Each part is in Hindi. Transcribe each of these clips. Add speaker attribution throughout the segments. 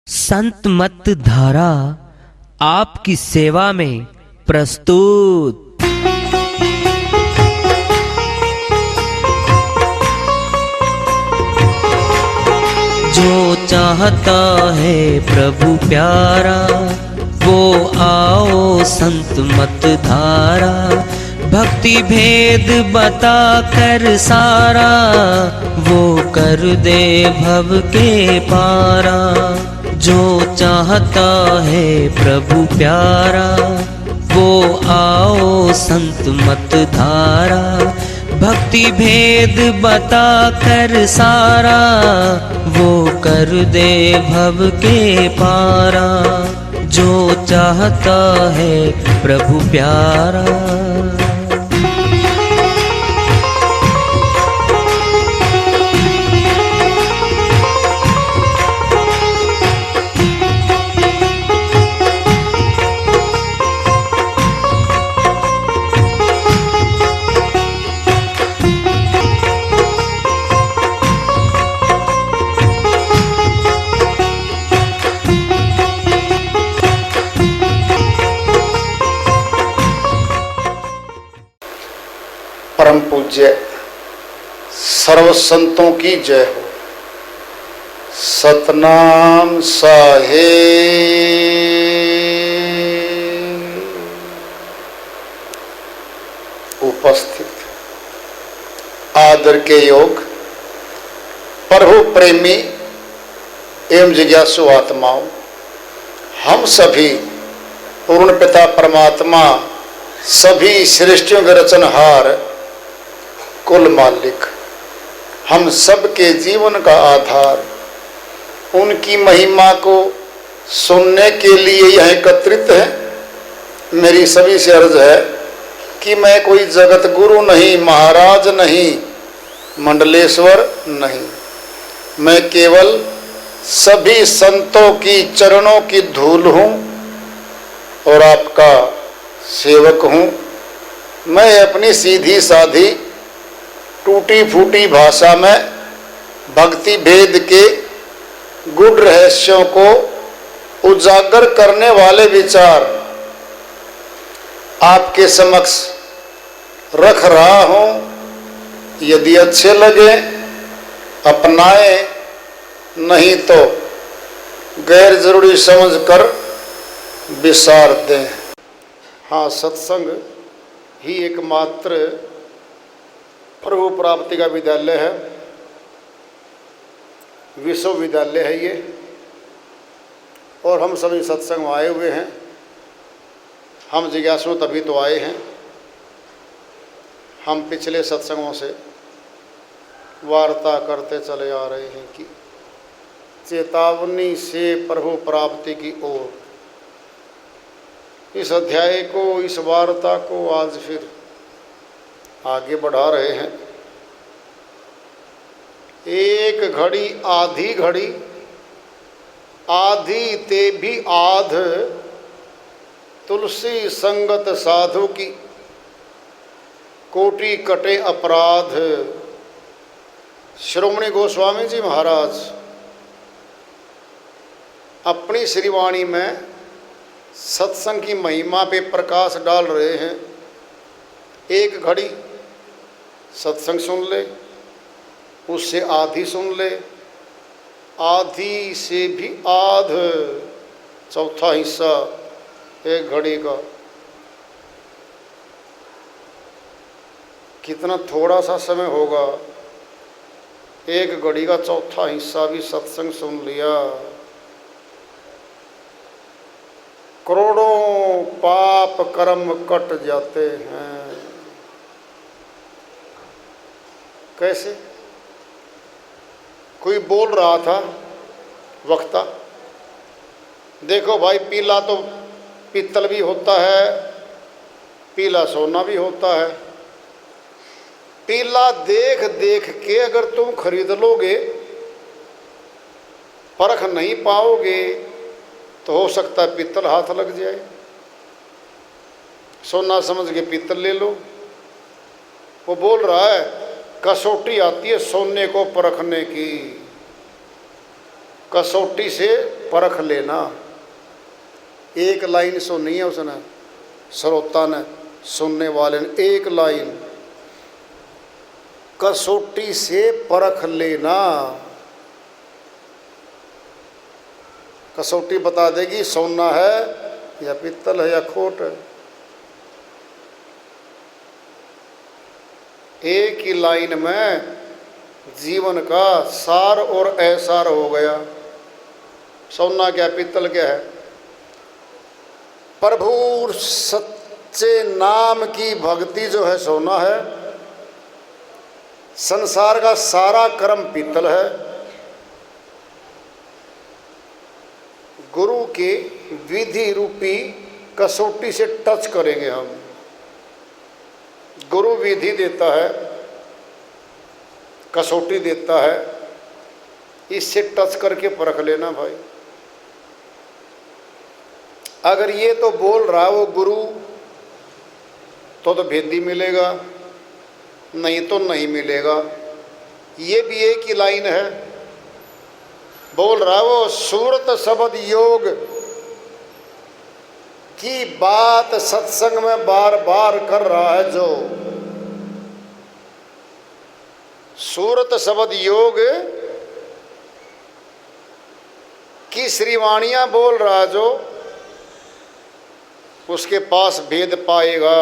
Speaker 1: संत मत धारा आपकी सेवा में प्रस्तुत। जो चाहता है प्रभु प्यारा वो आओ संत मत धारा। भक्ति भेद बता कर सारा वो कर दे भव के पारा। जो चाहता है प्रभु प्यारा वो आओ संत मत धारा। भक्ति भेद बता कर सारा वो कर दे भव के पारा। जो चाहता है प्रभु प्यारा।
Speaker 2: परम पूज्य सर्व संतों की जय हो। सतनाम साहेब। उपस्थित आदर के योग प्रभु प्रेमी एवं जिज्ञासु आत्माओं, हम सभी पूर्ण पिता परमात्मा सभी सृष्टियों के रचनहार कुल मालिक, हम सबके जीवन का आधार, उनकी महिमा को सुनने के लिए यह एकत्रित है। मेरी सभी से अर्ज है कि मैं कोई जगत गुरु नहीं, महाराज नहीं, मंडलेश्वर नहीं, मैं केवल सभी संतों की चरणों की धूल हूँ और आपका सेवक हूँ। मैं अपनी सीधी साधी टूटी फूटी भाषा में भक्ति भेद के गूढ़ रहस्यों को उजागर करने वाले विचार आपके समक्ष रख रहा हूं। यदि अच्छे लगे अपनाएं, नहीं तो गैर जरूरी समझकर विसार दें। हाँ, सत्संग ही एकमात्र प्रभु प्राप्ति का विद्यालय है, विश्वविद्यालय है ये। और हम सभी सत्संग में आए हुए हैं। हम जिज्ञासु तभी तो आए हैं। हम पिछले सत्संगों से वार्ता करते चले आ रहे हैं कि चेतावनी से प्रभु प्राप्ति की ओर। इस अध्याय को, इस वार्ता को आज फिर आगे बढ़ा रहे हैं। एक घड़ी आधी घड़ी, आधी ते भी आध, तुलसी संगत साधु की, कोटि कटे अपराध। श्रोमणी गोस्वामी जी महाराज अपनी श्रीवाणी में सत्संग की महिमा पे प्रकाश डाल रहे हैं। एक घड़ी सत्संग सुन ले, उससे आधी सुन ले, आधी से भी आध, चौथा हिस्सा एक घड़ी का। कितना थोड़ा सा समय होगा, एक घड़ी का चौथा हिस्सा भी सत्संग सुन लिया। करोड़ों पाप कर्म कट जाते हैं। कैसे? कोई बोल रहा था वक्ता, देखो भाई, पीला तो पीतल भी होता है, पीला सोना भी होता है। पीला देख देख के अगर तुम खरीद लोगे, परख नहीं पाओगे तो हो सकता है पीतल हाथ लग जाए। सोना समझ के पीतल ले लो। वो बोल रहा है कसौटी आती है सोने को परखने की, कसौटी से परख लेना। एक लाइन सुनी है उसने, श्रोता ने, सुनने वाले ने, एक लाइन, कसौटी से परख लेना। कसौटी बता देगी सोना है या पित्तल है या खोट है। एक ही लाइन में जीवन का सार और असार हो गया। सोना क्या, पित्तल क्या है? प्रभु सच्चे नाम की भक्ति जो है सोना है, संसार का सारा कर्म पित्तल है। गुरु के विधि रूपी कसौटी से टच करेंगे हम। गुरु विधि देता है, कसौटी देता है, इससे टच करके परख लेना भाई। अगर ये तो बोल रहा है वो गुरु, तो भेदी मिलेगा, नहीं तो नहीं मिलेगा। ये भी एक ही लाइन है। बोल रहा है वो सूरत शब्द योग की बात सत्संग में बार बार कर रहा है। जो सूरत शब्द योग की श्रीवाणियां बोल रहा है, जो उसके पास भेद पाएगा।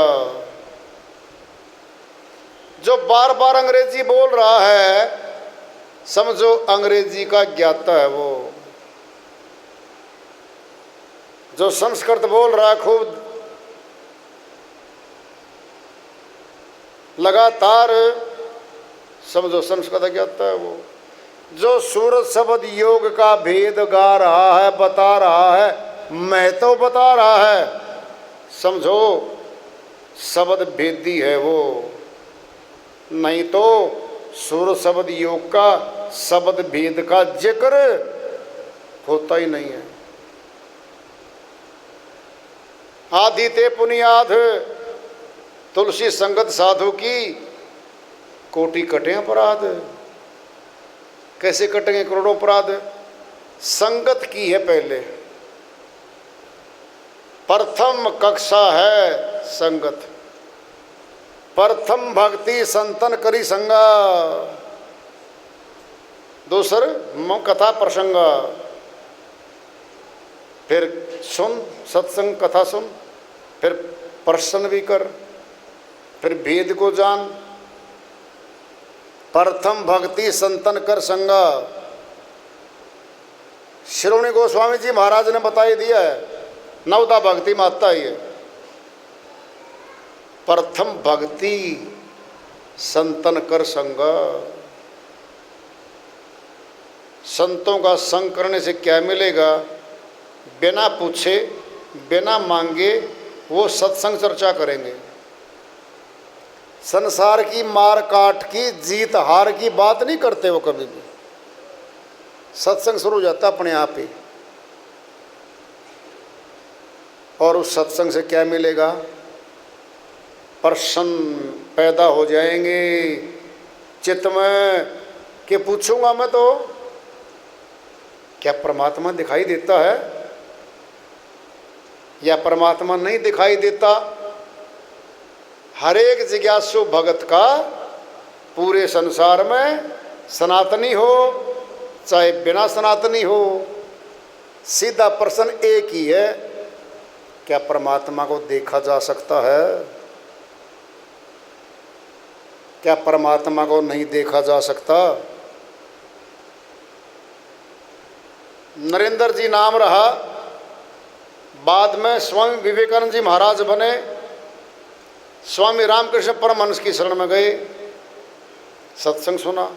Speaker 2: जो बार बार अंग्रेजी बोल रहा है, समझो अंग्रेजी का ज्ञाता है वो। जो संस्कृत बोल रहा है खूब लगातार, समझो संस्कृत ज्ञाता है वो। जो सूरत शब्द योग का भेद गा रहा है, बता रहा है, मैं तो बता रहा है, समझो शब्द भेदी है वो। नहीं तो सूरत शब्द योग का शब्द भेद का जिक्र होता ही नहीं है। आदि ते पुनियाद तुलसी संगत साधु की कोटि कटे अपराध। कैसे कटेंगे करोड़ों अपराध? संगत की है पहले, प्रथम कक्षा है संगत। प्रथम भक्ति संतन करी संगा, दूसर कथा प्रसंगा। फिर सुन सत्संग कथा सुन, फिर प्रश्न भी कर, फिर भेद को जान। प्रथम भक्ति संतन कर संगा। श्रोमणी गोस्वामी जी महाराज ने बता ही दिया है, नवदा भक्ति में आता ही है। प्रथम भक्ति संतन कर संगा। संतों का संग करने से क्या मिलेगा? बिना पूछे बिना मांगे वो सत्संग चर्चा करेंगे। संसार की मार काट की जीत हार की बात नहीं करते वो कभी भी। सत्संग शुरू हो जाता अपने आप ही। और उस सत्संग से क्या मिलेगा? प्रसन्न पैदा हो जाएंगे चित्त में कि पूछूंगा मैं तो क्या परमात्मा दिखाई देता है या परमात्मा नहीं दिखाई देता। हर एक जिज्ञासु भगत का पूरे संसार में सनातनी हो चाहे बिना सनातनी हो, सीधा प्रश्न एक ही है, क्या परमात्मा को देखा जा सकता है? क्या परमात्मा को नहीं देखा जा सकता? नरेंद्र जी नाम रहा, बाद में स्वामी विवेकानंद जी महाराज बने, स्वामी रामकृष्ण परमहंस की शरण में गए, सत्संग सुना।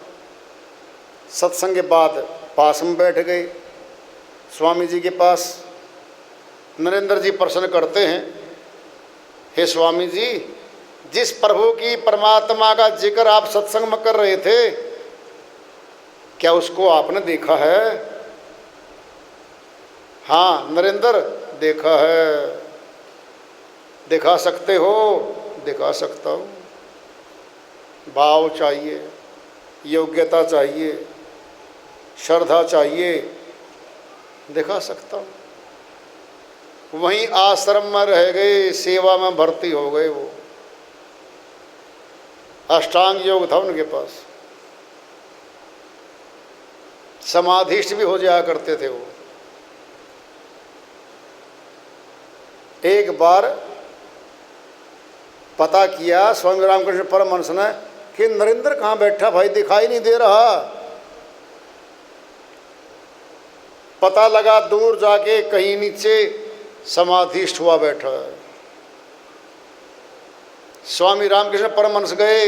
Speaker 2: सत्संग के बाद पास में बैठ गए स्वामी जी के पास। नरेंद्र जी प्रश्न करते हैं, हे स्वामी जी, जिस प्रभु की परमात्मा का जिक्र आप सत्संग में कर रहे थे, क्या उसको आपने देखा है? हाँ नरेंद्र, देखा है। दिखा सकते हो? दिखा सकता हूँ। भाव चाहिए, योग्यता चाहिए, श्रद्धा चाहिए, दिखा सकता हूँ। वहीं आश्रम में रह गए, सेवा में भर्ती हो गए। वो अष्टांग योग था उनके पास, समाधिष्ठ भी हो जाया करते थे वो। एक बार पता किया स्वामी रामकृष्ण परमहंस ने कि नरेंद्र कहाँ बैठा भाई, दिखाई नहीं दे रहा। पता लगा दूर जाके कहीं नीचे समाधिष्ठ हुआ बैठा है। स्वामी रामकृष्ण परमहंस गए,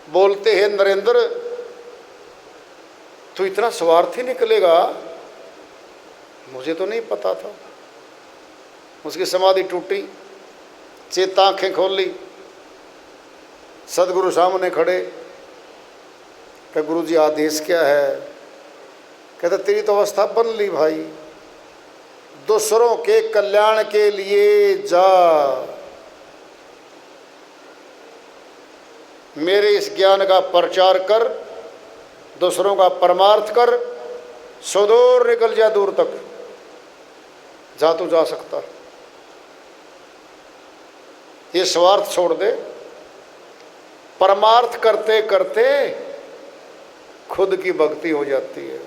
Speaker 2: बोलते हैं नरेंद्र तू इतना स्वार्थी निकलेगा, मुझे तो नहीं पता था। उसकी समाधि टूटी, चेता आंखें खोल ली, सदगुरु सामने खड़े। कि गुरु जी आदेश क्या है? कहते तेरी तो अवस्था बन ली भाई, दूसरों के कल्याण के लिए जा, मेरे इस ज्ञान का प्रचार कर, दूसरों का परमार्थ कर, सुदूर निकल जा, दूर तक जा, तू जा सकता। ये स्वार्थ छोड़ दे, परमार्थ करते करते खुद की भक्ति हो जाती है।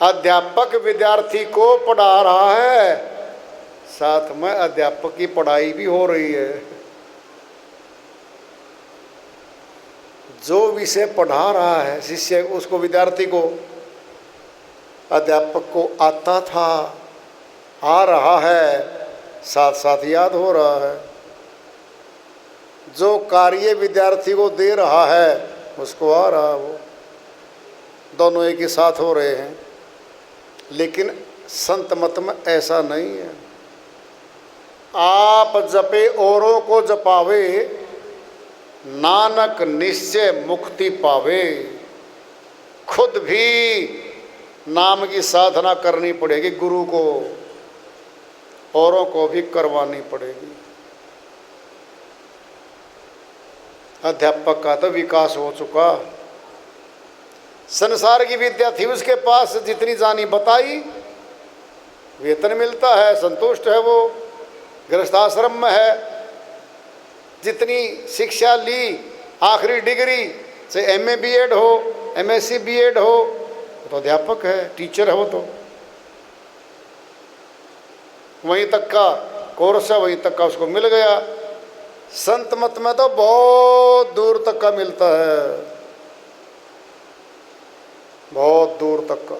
Speaker 2: अध्यापक विद्यार्थी को पढ़ा रहा है, साथ में अध्यापक की पढ़ाई भी हो रही है। जो विषय पढ़ा रहा है शिष्य, उसको, विद्यार्थी को, अध्यापक को आता था, आ रहा है, साथ साथ याद हो रहा है। जो कार्य विद्यार्थी को दे रहा है उसको आ रहा है, वो दोनों एक ही साथ हो रहे हैं। लेकिन संत मत में ऐसा नहीं है। आप जपे औरों को जपावे, नानक निश्चय मुक्ति पावे। खुद भी नाम की साधना करनी पड़ेगी, गुरु को, औरों को भी करवानी पड़ेगी। अध्यापक का तो विकास हो चुका, संसार की विद्या थी उसके पास, जितनी जानी बताई, वेतन मिलता है, संतुष्ट है वो, गृहस्थाश्रम में है, जितनी शिक्षा ली, आखिरी डिग्री से MA BEd हो, MSc BEd हो, तो अध्यापक है, टीचर है वो तो। वहीं तक का कोर्स है, वहीं तक का उसको मिल गया। संत मत में तो बहुत दूर तक का मिलता है, बहुत दूर तक का।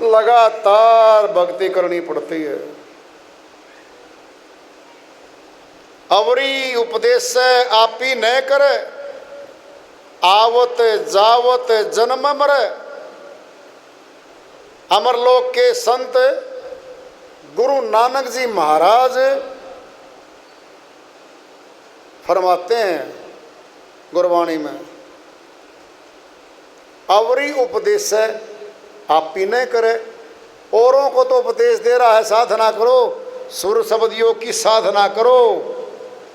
Speaker 2: लगातार भक्ति करनी पड़ती है। अवरी उपदेश से आपी न करे, आवत जावत जन्म मरे। अमरलोक के संत गुरु नानक जी महाराज फरमाते हैं गुरबाणी में, अवरी उपदेश से आप ही न करे। औरों को तो उपदेश दे रहा है, साधना करो, सुर शब्द योग की साधना करो,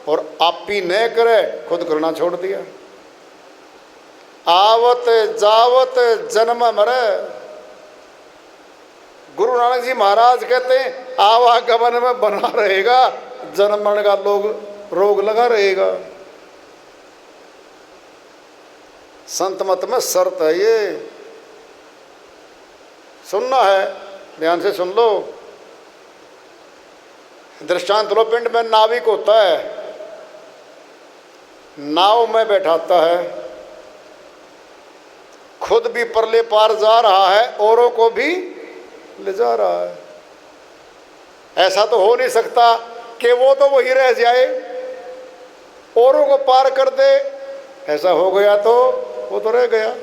Speaker 2: और आप ही न करे, खुद करना छोड़ दिया। आवत जावत जन्म मरे। गुरु नानक जी महाराज कहते हैं आवागमन में बना रहेगा, जन्म मरण का रोग लगा रहेगा। संत मत में शर्त है, ये सुनना है, ध्यान से सुन लो। दृष्टांत लो, पिंड में नाविक होता है, नाव में बैठाता है, खुद भी परले पार जा रहा है, औरों को भी ले जा रहा है। ऐसा तो हो नहीं सकता कि वो तो वही रह जाए, औरों को पार कर दे। ऐसा हो गया तो वो तो रह गया,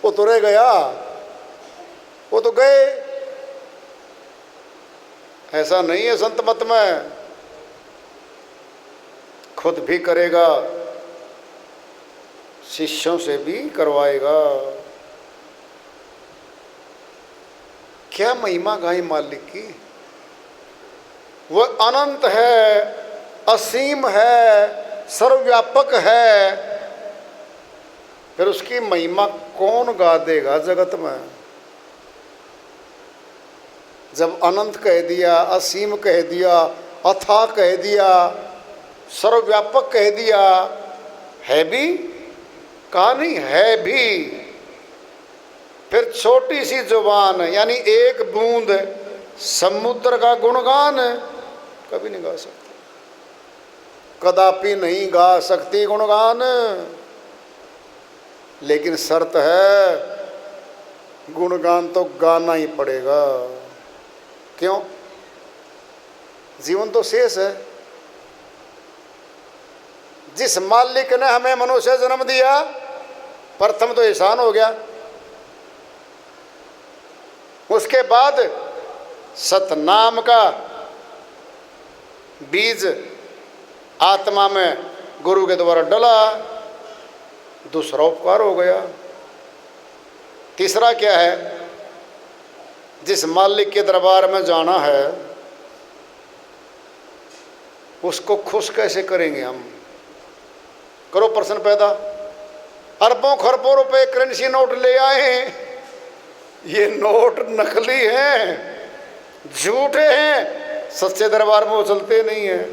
Speaker 2: वो तो रह गया, वो तो गए। ऐसा नहीं है संत मत में, खुद भी करेगा, शिष्यों से भी करवाएगा। क्या महिमा गाई मालिक की। वह अनंत है, असीम है, सर्वव्यापक है। फिर उसकी महिमा कौन गा देगा जगत में। जब अनंत कह दिया, असीम कह दिया, अथाह कह दिया, सर्वव्यापक कह दिया, है भी कहा नहीं, है भी। फिर छोटी सी जुबान यानी एक बूंद समुद्र का गुणगान कभी नहीं गा सकती, कदापि नहीं गा सकती गुणगान। लेकिन शर्त है, गुणगान तो गाना ही पड़ेगा। क्यों? जीवन तो शेष है। जिस मालिक ने हमें मनुष्य जन्म दिया, प्रथम तो एहसान हो गया। उसके बाद सतनाम का बीज आत्मा में गुरु के द्वारा डला, दूसरा उपकार हो गया। तीसरा क्या है? जिस मालिक के दरबार में जाना है उसको खुश कैसे करेंगे हम? करो प्रश्न पैदा। अरबों खरबों रुपए करेंसी नोट ले आए, ये नोट नकली हैं, झूठे हैं, सच्चे दरबार में वो चलते नहीं हैं।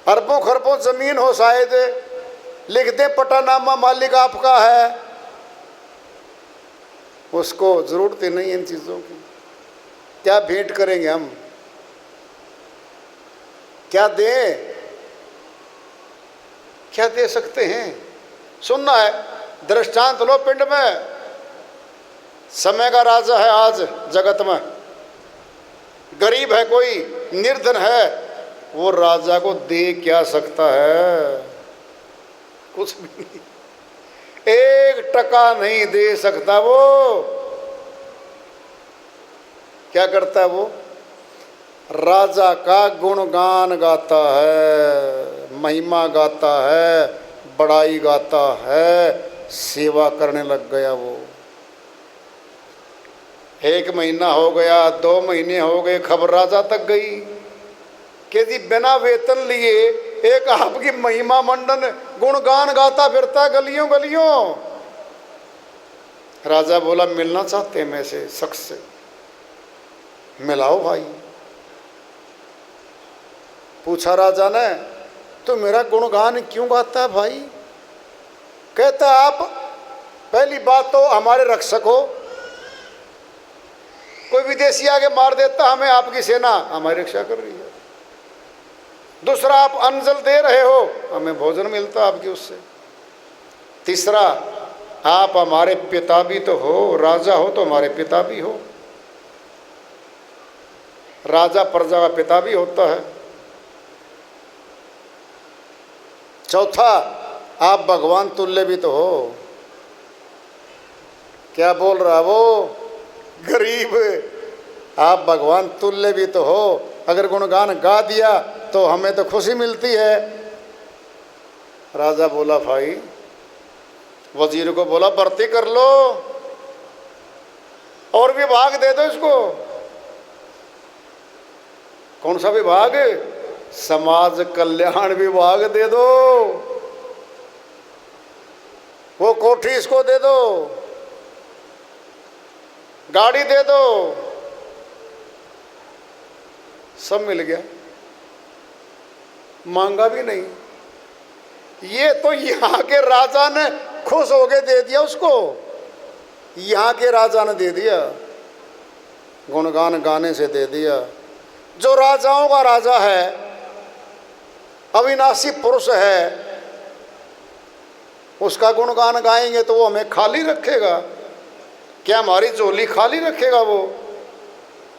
Speaker 2: अरबों खरबों जमीन हो शायद, लिख दे पटानामा मालिक आपका है, उसको जरूरत ही नहीं इन चीज़ों की। क्या भेंट करेंगे हम? क्या दें? क्या दे सकते हैं? सुनना है, दृष्टांत लो पिंड में। समय का राजा है आज जगत में, गरीब है कोई, निर्धन है, वो राजा को दे क्या सकता है? कुछ भी नहीं, 1 टका नहीं दे सकता। वो क्या करता है? वो राजा का गुणगान गाता है, महिमा गाता है, बड़ाई गाता है, सेवा करने लग गया। वो 1 महीना हो गया, 2 महीने हो गए, खबर राजा तक गई कि जी बिना वेतन लिए एक आपकी महिमा मंडन गुणगान गाता फिरता गलियों गलियों। राजा बोला, मिलना चाहते हैं मैं से शख्स से, मिलाओ भाई। पूछा राजा ने, तो मेरा गुणगान क्यों गाता है भाई? कहता, आप पहली बात तो हमारे रक्षक हो, कोई विदेशी आके मार देता हमें, आपकी सेना हमारी रक्षा कर रही है। दूसरा, आप अन्न जल दे रहे हो, हमें भोजन मिलता आपकी उससे। तीसरा, आप हमारे पिता भी तो हो, राजा हो तो हमारे पिता भी हो। राजा प्रजा का पिता भी होता है। चौथा, आप भगवान तुल्य भी तो हो। क्या बोल रहा है वो? गरीब, आप भगवान तुल्य भी तो हो। अगर गुणगान गा दिया तो हमें तो खुशी मिलती है। राजा बोला, भाई वजीर को बोला, भर्ती कर लो और विभाग दे दो इसको। कौन सा विभाग? समाज कल्याण विभाग दे दो। वो कोठी इसको दे दो, गाड़ी दे दो, सब मिल गया, मांगा भी नहीं। ये तो यहाँ के राजा ने खुश होके दे दिया उसको, यहाँ के राजा ने दे दिया, गुणगान गाने से दे दिया। जो राजाओं का राजा है, अविनाशी पुरुष है, उसका गुणगान गाएंगे तो वो हमें खाली रखेगा क्या? हमारी झोली खाली रखेगा? वो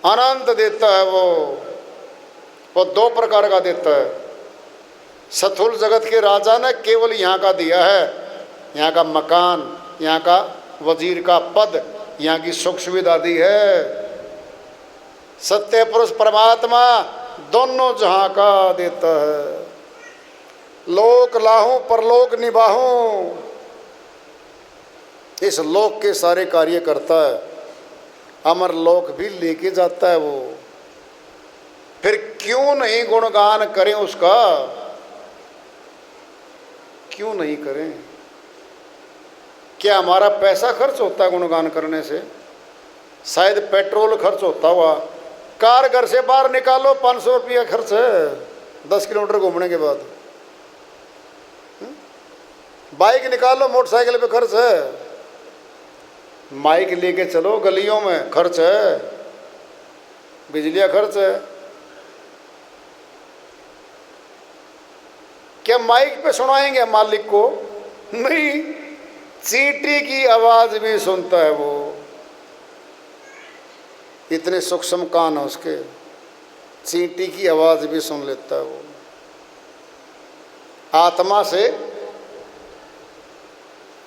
Speaker 2: अनंत देता है। वो 2 प्रकार का देता है। स्थूल जगत के राजा ने केवल यहाँ का दिया है, यहाँ का मकान, यहाँ का वजीर का पद, यहाँ की सुख सुविधा दी है। सत्य पुरुष परमात्मा दोनों जहाँ का देता है। लोक लाहूं परलोक निभाऊं, इस लोक के सारे कार्य करता है, अमर लोक भी लेके जाता है वो। फिर क्यों नहीं गुणगान करें उसका? क्यों नहीं करें? क्या हमारा पैसा खर्च होता है गुणगान करने से? शायद पेट्रोल खर्च होता हुआ। कार घर से बाहर निकालो 500 रुपया खर्च है 10 किलोमीटर घूमने के बाद। बाइक निकालो मोटरसाइकिल पे खर्च है। माइक लेके चलो गलियों में खर्च है, बिजलियाँ खर्च है। क्या माइक पे सुनाएंगे मालिक को? नहीं, चींटी की आवाज भी सुनता है वो, इतने सूक्ष्म कान है उसके, चींटी की आवाज भी सुन लेता है वो। आत्मा से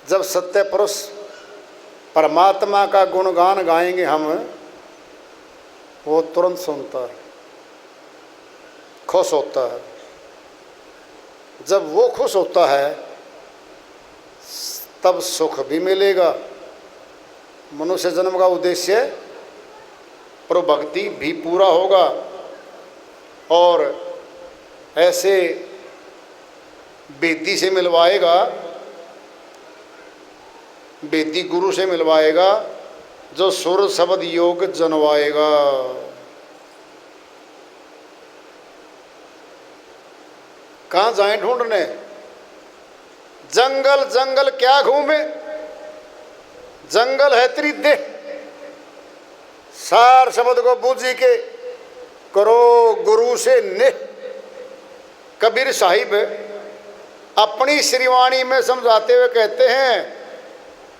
Speaker 2: जब सत्य पुरुष परमात्मा का गुणगान गाएंगे हम, वो तुरंत सुनता है, खुश होता है। जब वो खुश होता है तब सुख भी मिलेगा। मनुष्य जन्म का उद्देश्य प्रभु भक्ति भी पूरा होगा। और ऐसे वेदी से मिलवाएगा, वेदी गुरु से मिलवाएगा जो सुर शब्द योग जनवाएगा। कहाँ जाएं ढूंढने? जंगल जंगल क्या घूमे, जंगल है तेरी देह। सार शब्द को बूझी के करो गुरु से नेह। कबीर साहिब अपनी श्रीवाणी में समझाते हुए कहते हैं,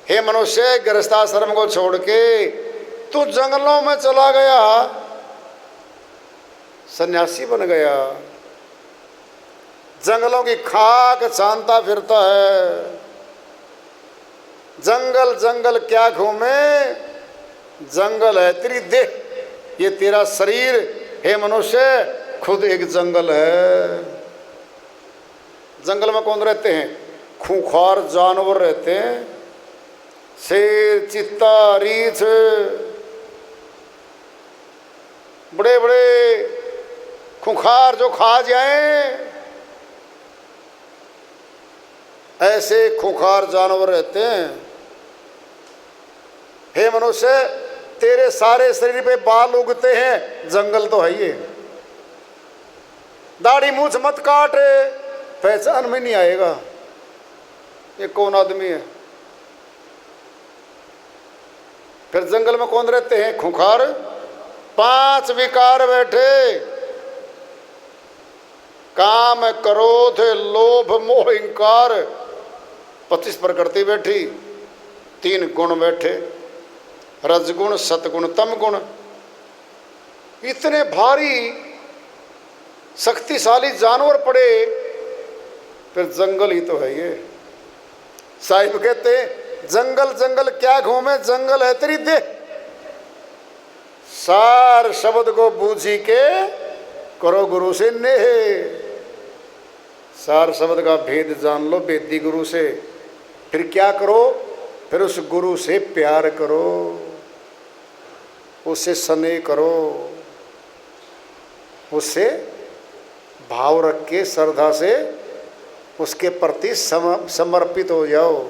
Speaker 2: हे मनुष्य, गृहस्थाश्रम को छोड़ के तू जंगलों में चला गया, सन्यासी बन गया, जंगलों की खाक छानता फिरता है। जंगल जंगल क्या घूमे, जंगल है तेरी देह, ये तेरा शरीर हे मनुष्य खुद एक जंगल है। जंगल में कौन रहते हैं? खूंखार जानवर रहते हैं, शेर, चीता, रीछ, बड़े बड़े खूंखार जो खा जाएं, ऐसे खूंखार जानवर रहते हैं। हे मनुष्य, तेरे सारे शरीर पे बाल उगते हैं, जंगल तो है ये। दाढ़ी मूछ मत काट, पहचान में नहीं आएगा ये कौन आदमी है। फिर जंगल में कौन रहते हैं? खूंखार। 5 विकार बैठे, काम, क्रोध, लोभ, मोह, इंकार। 25 प्रकृति बैठी, 3 गुण बैठे, रजगुण, सतगुण, तम गुण। इतने भारी शक्तिशाली जानवर पड़े, फिर जंगल ही तो है ये। साहिब कहते हैं, जंगल जंगल क्या घूमे, जंगल है तेरी देह। सार शब्द को बूझी के करो गुरु से नेह। सार शब्द का भेद जान लो वेदी गुरु से। फिर क्या करो? फिर उस गुरु से प्यार करो, उससे स्नेह करो, उससे भाव रख के श्रद्धा से उसके प्रति समर्पित हो जाओ।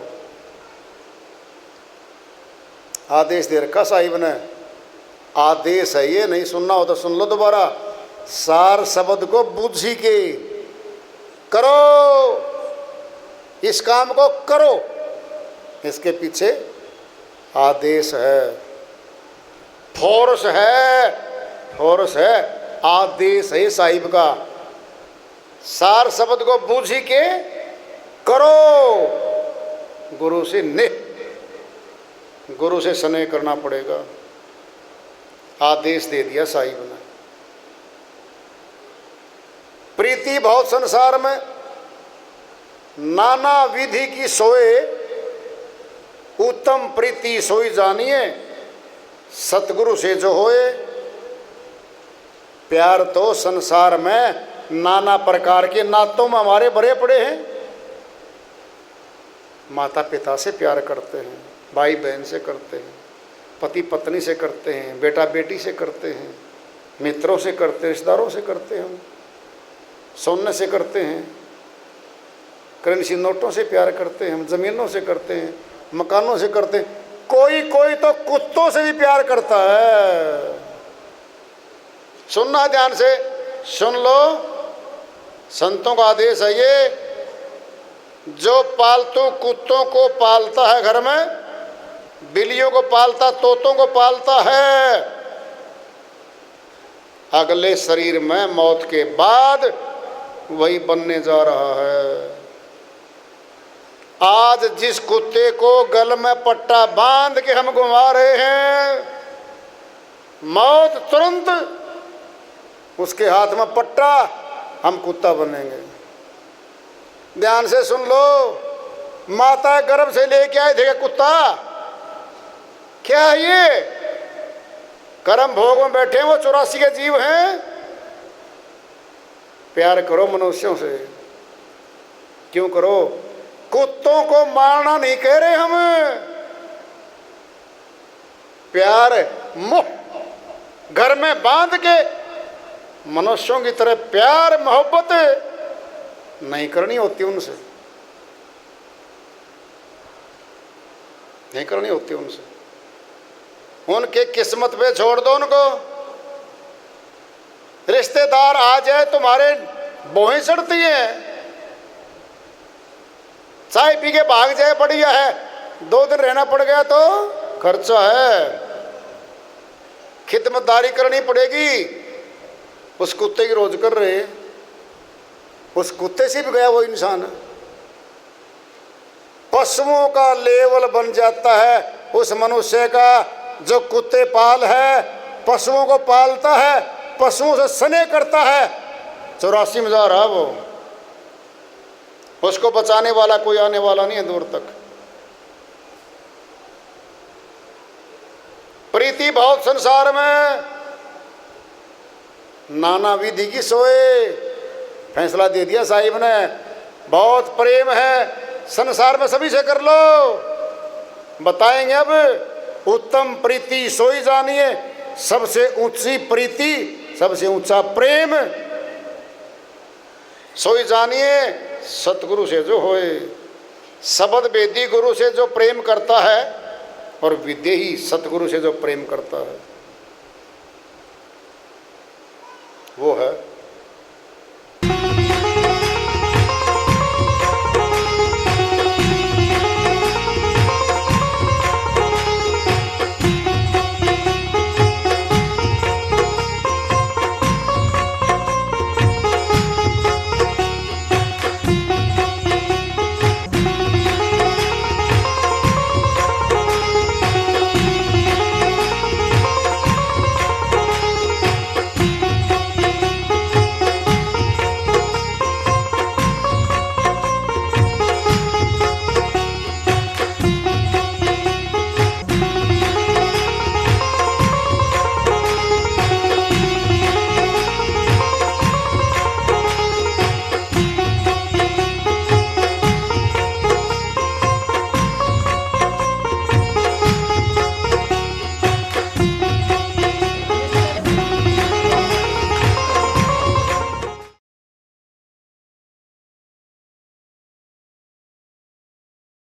Speaker 2: आदेश दे रखा साहिब ने, आदेश है ये, नहीं सुनना हो तो सुन लो दोबारा। सार शब्द को बूझी के करो, इस काम को करो, इसके पीछे आदेश है, फोर्स है, फोर्स है, आदेश है साहिब का। सार शब्द को बूझी के करो, गुरु से नेह, गुरु से स्नेह करना पड़ेगा। आदेश दे दिया साहिब ने। प्रीति बहुत संसार में, नाना विधि की सोए, उत्तम प्रीति सोई जानिए, सतगुरु से जो होए। प्यार तो संसार में नाना प्रकार के नातों में हमारे भरे पड़े हैं। माता पिता से प्यार करते हैं, भाई बहन से करते हैं, पति पत्नी से करते हैं, बेटा बेटी से करते हैं, मित्रों से करते हैं, रिश्तेदारों से करते हैं, सोने से करते हैं, करेंसी नोटों से प्यार करते हैं, हम ज़मीनों से करते हैं, मकानों से करते, कोई कोई तो कुत्तों से भी प्यार करता है। सुनना ध्यान से, सुन लो, संतों का आदेश है ये, जो पालतू कुत्तों को पालता है घर में, बिल्लियों को पालता, तोतों को पालता है, अगले शरीर में मौत के बाद वही बनने जा रहा है। आज जिस कुत्ते को गल में पट्टा बांध के हम घुमा रहे हैं, मौत तुरंत उसके हाथ में पट्टा, हम कुत्ता बनेंगे। ध्यान से सुन लो, माता गर्भ से लेके आए थे कुत्ता, क्या है ये? कर्म भोग में बैठे हैं, वो 84 के जीव हैं। प्यार करो मनुष्यों से, क्यों करो? कुत्तों को मारना नहीं कह रहे हम, प्यार मुँह घर में बांध के मनुष्यों की तरह प्यार मोहब्बत नहीं करनी होती उनसे, नहीं करनी होती उनसे। उनके किस्मत पे छोड़ दो उनको। रिश्तेदार आ जाए तुम्हारे बोहें चढ़ती हैं, चाय पी के भाग जाए बढ़िया है, 2 दिन रहना पड़ गया तो खर्चा है, खिदमतदारी करनी पड़ेगी। उस कुत्ते की रोज कर रहे, उस कुत्ते से भी गया वो इंसान। पशुओं का लेवल बन जाता है उस मनुष्य का जो कुत्ते पाल है, पशुओं को पालता है, पशुओं से स्नेह करता है। 84 में जा रहा वो, उसको बचाने वाला कोई आने वाला नहीं है दूर तक। प्रीति बहुत संसार में, नाना विधि की सोए, फैसला दे दिया साहिब ने। बहुत प्रेम है संसार में, सभी से कर लो। बताएंगे अब, उत्तम प्रीति सोई जानिए, सबसे ऊंची प्रीति, सबसे ऊंचा प्रेम सोई जानिए सतगुरु से जो होए। शब्द वेदी गुरु से जो प्रेम करता है और विदेही सतगुरु से जो प्रेम करता है वो है